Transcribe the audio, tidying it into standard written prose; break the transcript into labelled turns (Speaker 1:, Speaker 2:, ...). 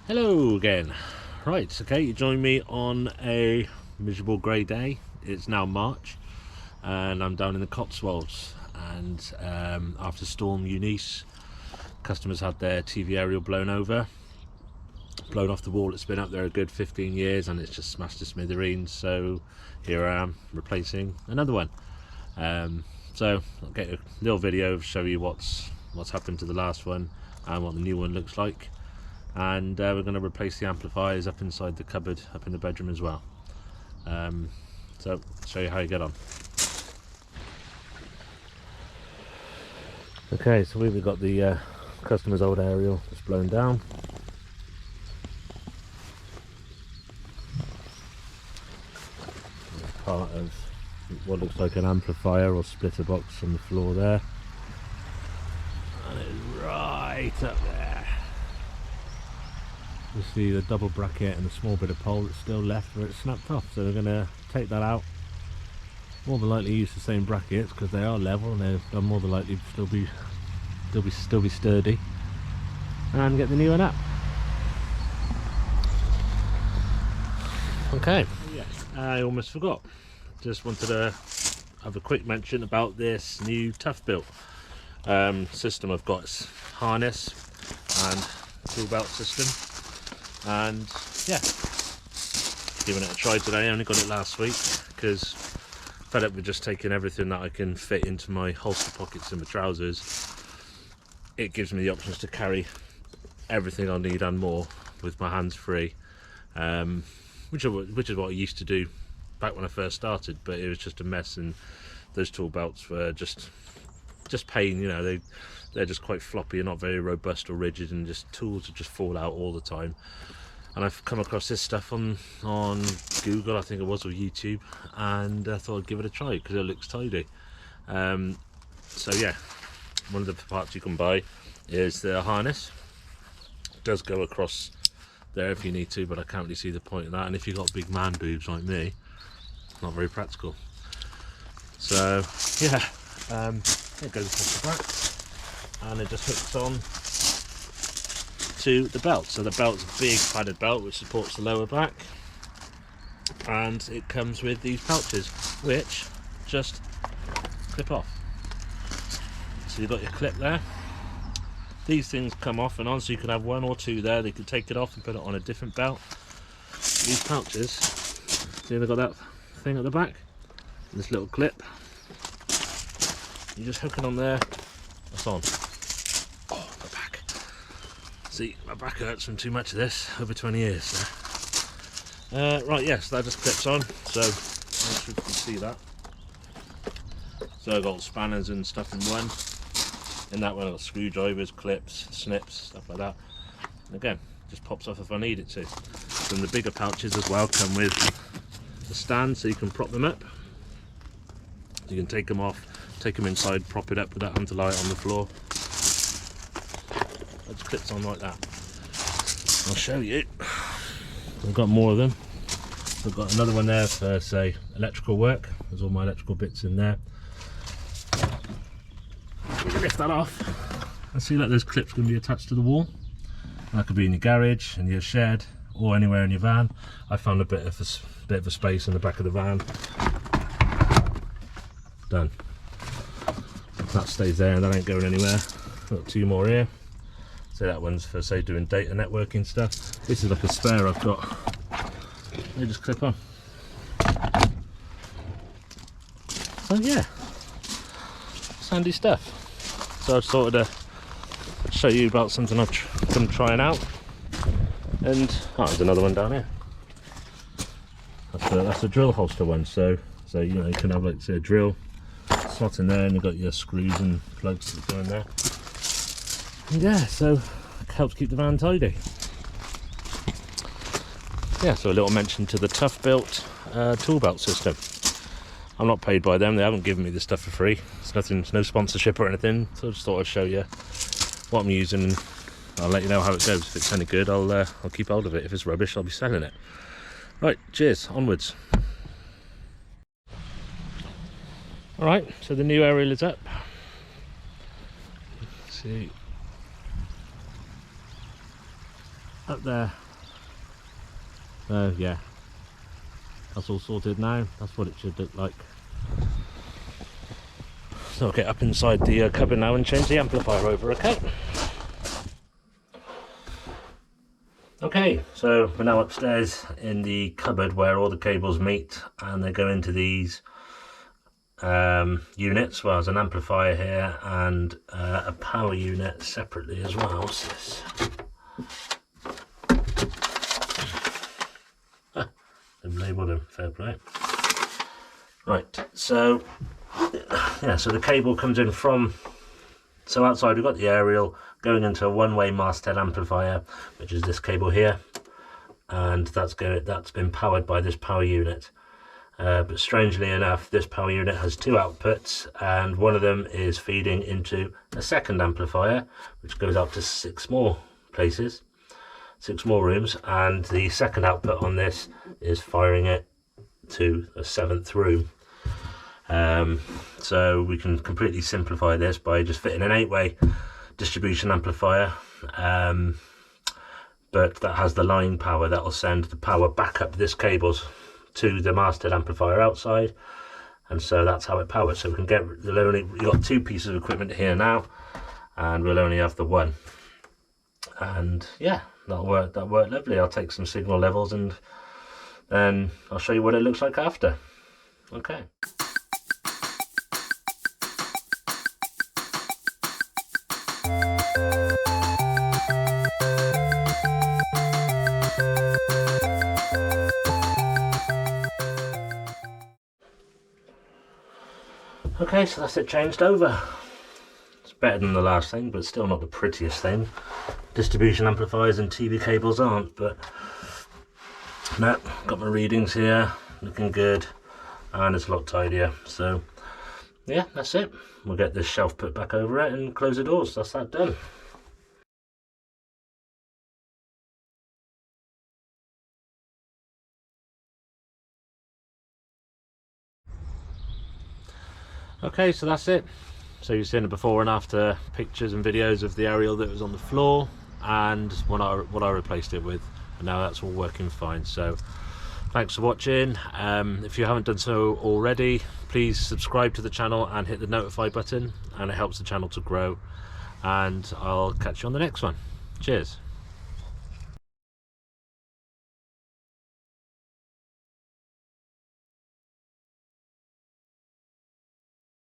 Speaker 1: Hello again. Right, okay, you join me on a miserable grey day. It's now March and I'm down in the Cotswolds, and after Storm Eunice, customers had their TV aerial blown off the wall. It's been up there a good 15 years and it's just smashed to smithereens, so here I am replacing another one. So I'll get a little video to show you what's happened to the last one and what the new one looks like. And we're going to replace the amplifiers up inside the cupboard up in the bedroom as well. So I'll show you how you get on. Okay, so we've got the customer's old aerial that's blown down. It's part of what looks like an amplifier or splitter box on the floor there, and it's right up there. You see the double bracket and a small bit of pole that's still left where it's snapped off, so we're going to take that out. More than likely use the same brackets because they are level and they're more than likely still be sturdy, and get the new one up. Okay, I almost forgot. Just wanted to have a quick mention about this new Toughbuilt system I've got. It's harness and Toughbuilt system. And yeah, giving it a try today. I only got it last week because fed up with just taking everything that I can fit into my holster pockets in my trousers. It gives me the options to carry everything I need and more with my hands free, which is what I used to do back when I first started, but it was just a mess, and those tool belts were just pain. You know, they're just quite floppy and not very robust or rigid, and just tools would just fall out all the time. And I've come across this stuff on Google, I think it was, or YouTube, and I thought I'd give it a try because it looks tidy. So yeah, one of the parts you can buy is the harness. It does go across there if you need to, but I can't really see the point of that, and if you've got big man boobs like me, it's not very practical. So yeah, it goes across the back and it just hooks on to the belt. So the belt's a big padded belt which supports the lower back, and it comes with these pouches which just clip off. So you've got your clip there. These things come off and on, so you can have one or two there. They can take it off and put it on a different belt. These pouches, see, they've got that thing at the back, this little clip. You just hook it on there, that's on. Oh, my back. See, my back hurts from too much of this, over 20 years now. Right, yes, that just clips on, so I'm sure you can see that. So I've got spanners and stuff in one. In that one I've got screwdrivers, clips, snips, stuff like that. And again, just pops off if I need it to. Then the bigger pouches as well come with the stand, so you can prop them up. You can take them off, take them inside, prop it up without having to lie it on the floor. It just clips on like that. I'll show you. I've got more of them. I've got another one there for, say, electrical work. There's all my electrical bits in there. You can lift that off and see that those clips can be attached to the wall. That could be in your garage, in your shed, or anywhere in your van. I found a bit of a space in the back of the van. Done. That stays there and that ain't going anywhere. Got two more here. So that one's for, say, doing data networking stuff. This is like a spare I've got. They just clip on. So yeah, it's handy stuff. So I just thought I'd show you about something I've been trying out. And oh, there's another one down here. That's a drill holster one. So you know, you can have, like, say, a drill slot in there, and you've got your screws and plugs that go in there. And yeah, so it helps keep the van tidy. Yeah, so a little mention to the Toughbuilt tool belt system. I'm not paid by them, they haven't given me this stuff for free. It's nothing, no sponsorship or anything, so I just thought I'd show you what I'm using, and I'll let you know how it goes. If it's any good, I'll keep hold of it. If it's rubbish, I'll be selling it. Right, cheers, onwards. Alright, so the new aerial is up. Let's see. up there. So yeah, that's all sorted now. That's what it should look like. So I'll get up inside the cupboard now and change the amplifier over, okay? Okay, so we're now upstairs in the cupboard where all the cables meet, and they go into these units. Well, there's an amplifier here and a power unit separately as well. What's this? They've labelled them, fair play. Right, so yeah, so the cable comes in from, so outside we've got the aerial going into a one-way masthead amplifier, which is this cable here, and that's been powered by this power unit. But strangely enough, this power unit has two outputs, and one of them is feeding into a second amplifier, which goes up to 6 more places, 6 more rooms, and the second output on this is firing it to a 7th room. So we can completely simplify this by just fitting an 8-way distribution amplifier, but that has the line power that will send the power back up this cables to the masthead amplifier outside, and so that's how it powers. So we can get, we've got 2 pieces of equipment here now, and we'll only have the one. And yeah, that worked lovely. I'll take some signal levels and then I'll show you what it looks like after. Okay. Okay, so that's it changed over. It's better than the last thing, but still not the prettiest thing. Distribution amplifiers and TV cables aren't, but no, got my readings here, looking good, and it's a lot tidier. So yeah, that's it. We'll get this shelf put back over it and close the doors. That's that done. Okay, so that's it. So you've seen the before and after pictures and videos of the aerial that was on the floor and what I replaced it with, and now that's all working fine. So thanks for watching. If you haven't done so already, please subscribe to the channel and hit the notify button, and it helps the channel to grow, and I'll catch you on the next one. Cheers.